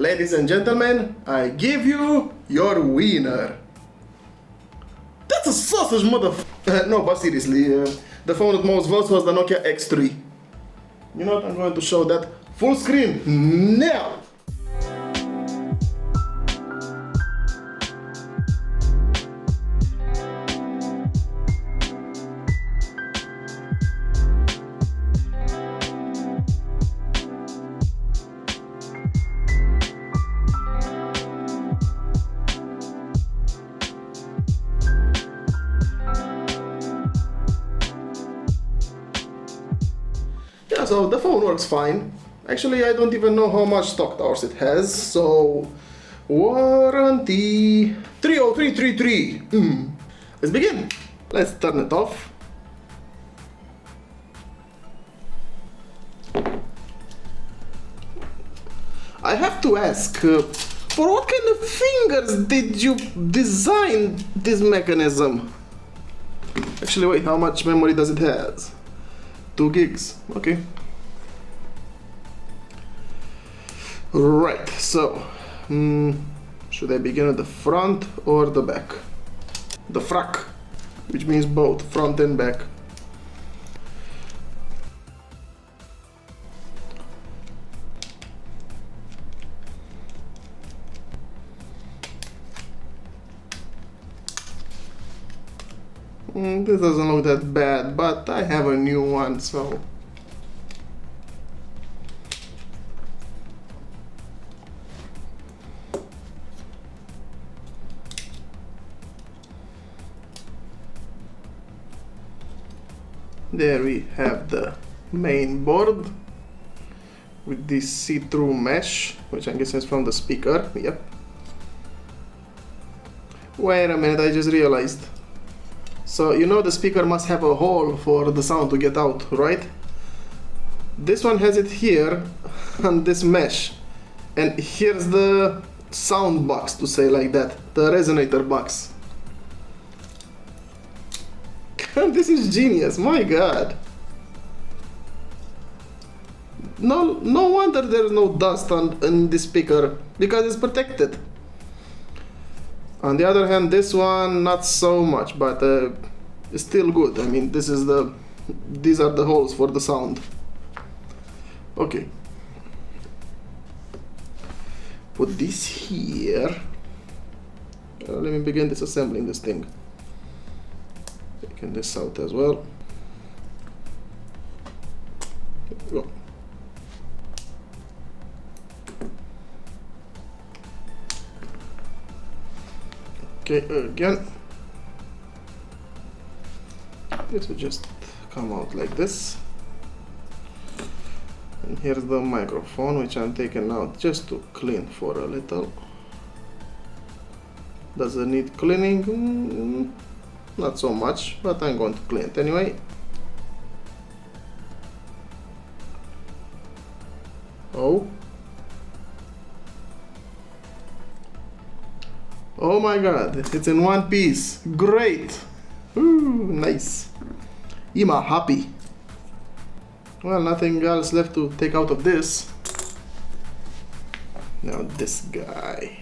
ladies and gentlemen, I give you your winner. That's a sausage, no, but seriously, the phone with most votes was the Nokia X3. You know what? I'm going to show that full screen now. Yeah, so the phone works fine. Actually, I don't even know how much stock towers it has, so warranty 30333. Let's begin. Let's turn it off. I have to ask, for what kind of fingers did you design this mechanism? Actually, wait, how much memory does it have? 2 gigs, okay. Right, so, should I begin at the front or the back? The frac, which means both front and back. This doesn't look that bad, but I have a new one, so... There we have the main board with this see-through mesh, which I guess is from the speaker, yep. Wait a minute, I just realized. So, you know the speaker must have a hole for the sound to get out, right? This one has it here on this mesh. And here's the sound box, to say like that, the resonator box. This is genius, my god. No wonder there's no dust on this speaker, because it's protected. On the other hand, this one not so much, but it's still good. I mean, these are the holes for the sound. Okay. Put this here. Let me begin disassembling this thing. Taking this out as well. There we go. Okay, again, this will just come out like this. And here's the microphone, which I'm taking out just to clean for a little. Does it need cleaning? Not so much, but I'm going to clean it anyway. Oh. Oh my god, it's in one piece. Great! Ooh, nice. I'm happy. Well, nothing else left to take out of this. Now this guy.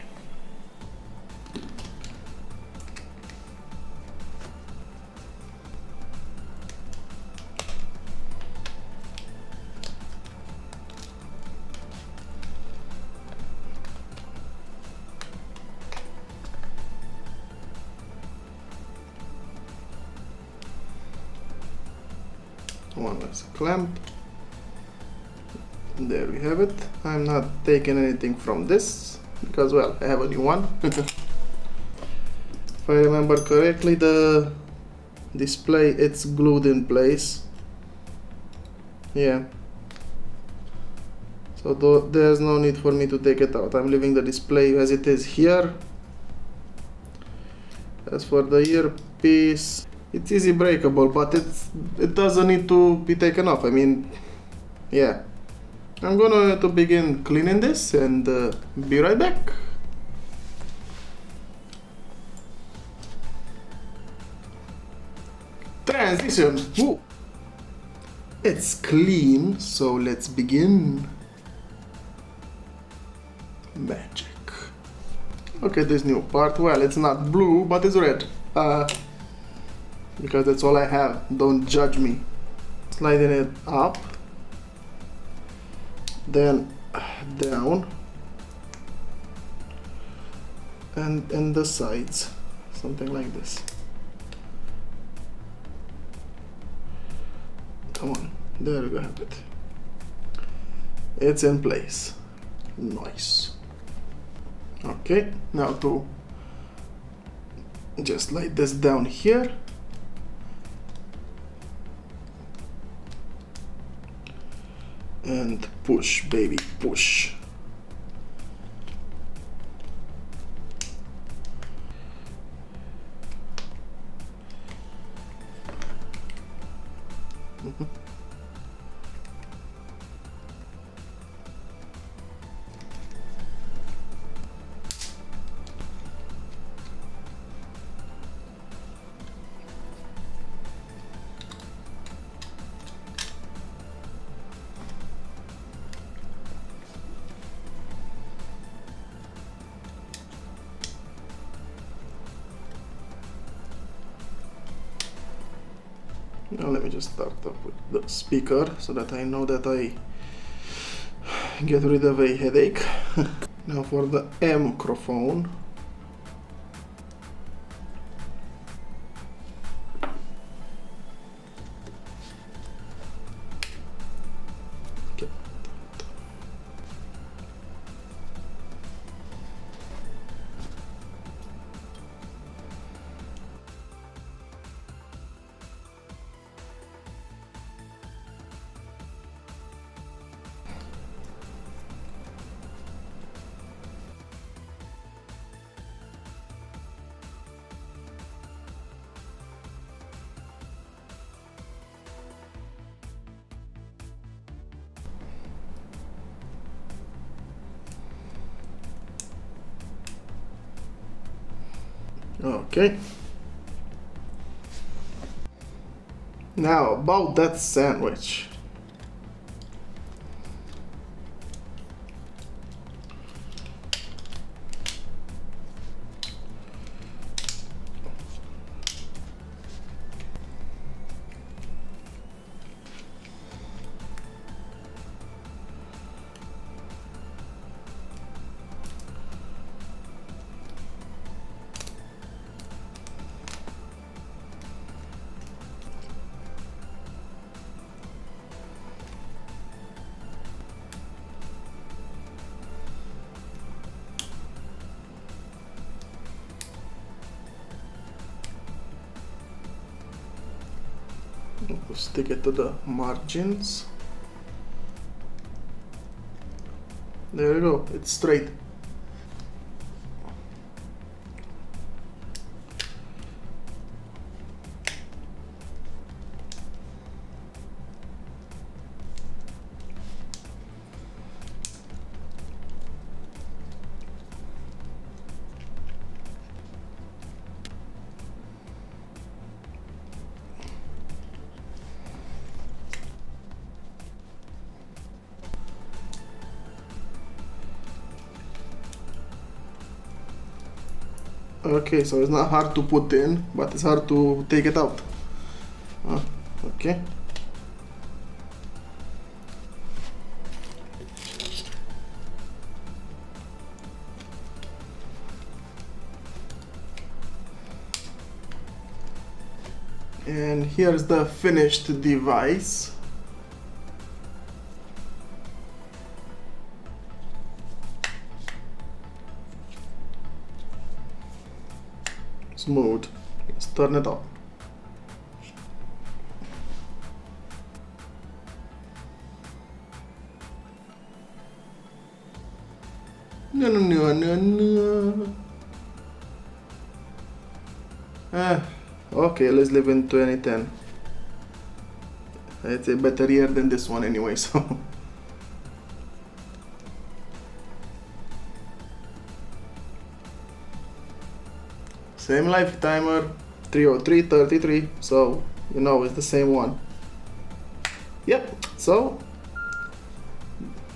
One last clamp. There we have it. I'm not taking anything from this because, well, I have a new one. If I remember correctly, the display, it's glued in place. Yeah. So there's no need for me to take it out. I'm leaving the display as it is here. As for the earpiece, it's easy breakable, but it doesn't need to be taken off. I mean, yeah. I'm gonna to begin cleaning this and be right back. Transition. Woo. It's clean, so let's begin. magic. Look at this new part. Well, it's not blue, but it's red. Because that's all I have. Don't judge me. Sliding it up, then down, and the sides, something like this. Come on, there we have it. It's in place. Nice. Okay, now to just slide this down here. And push, baby, push. Now let me just start up with the speaker so that I know that I get rid of a headache. Now for the microphone. Okay. Okay. Now about that sandwich. Stick it to the margins. There you go, it's straight. Okay, so it's not hard to put in, but it's hard to take it out. Okay. And here's the finished device. Smooth. Let's turn it on. No. Okay, let's live in 2010. It's a better year than this one anyway, so. Same life timer, 303:33, so you know it's the same one. Yep, so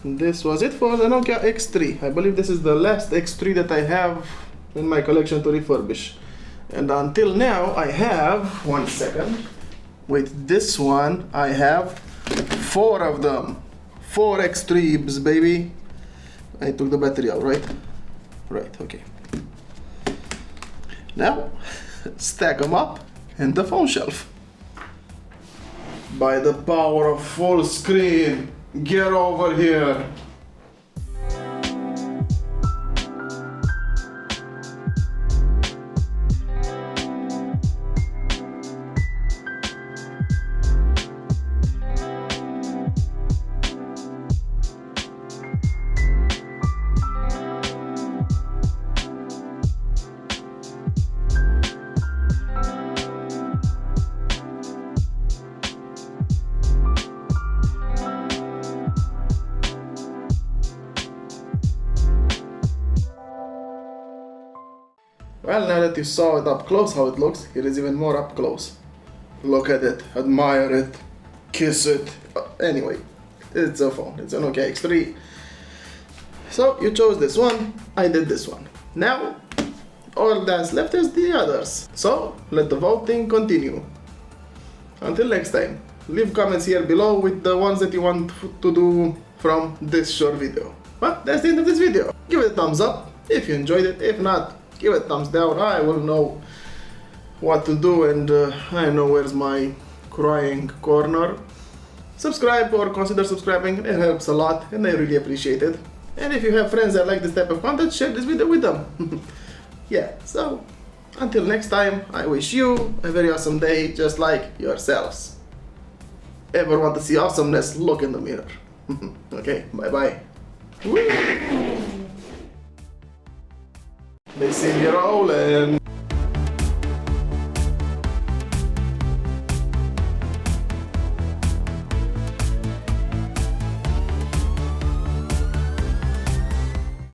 this was it for the Nokia X3. I believe this is the last X3 that I have in my collection to refurbish. And until now I have, one second, with this one I have 4 of them. 4 X3s, baby. I took the battery out, right? Right, okay. Now, stack them up in the phone shelf. By the power of full screen, get over here. Well, now that you saw it up close how it looks, here is even more up close. Look at it, admire it, kiss it. Anyway, it's a phone, it's a Nokia X3. So you chose this one, I did this one. Now, all that's left is the others. So, let the voting continue. Until next time, leave comments here below with the ones that you want to do from this short video. But that's the end of this video. Give it a thumbs up if you enjoyed it, if not, give it a thumbs down. I will know what to do, and I know where's my crying corner. Subscribe or consider subscribing, it helps a lot and I really appreciate it. And if you have friends that like this type of content, share this video with them. Yeah, so until next time, I wish you a very awesome day, just like yourselves. Ever want to see awesomeness, look in the mirror. Okay, bye bye. They see me rolling.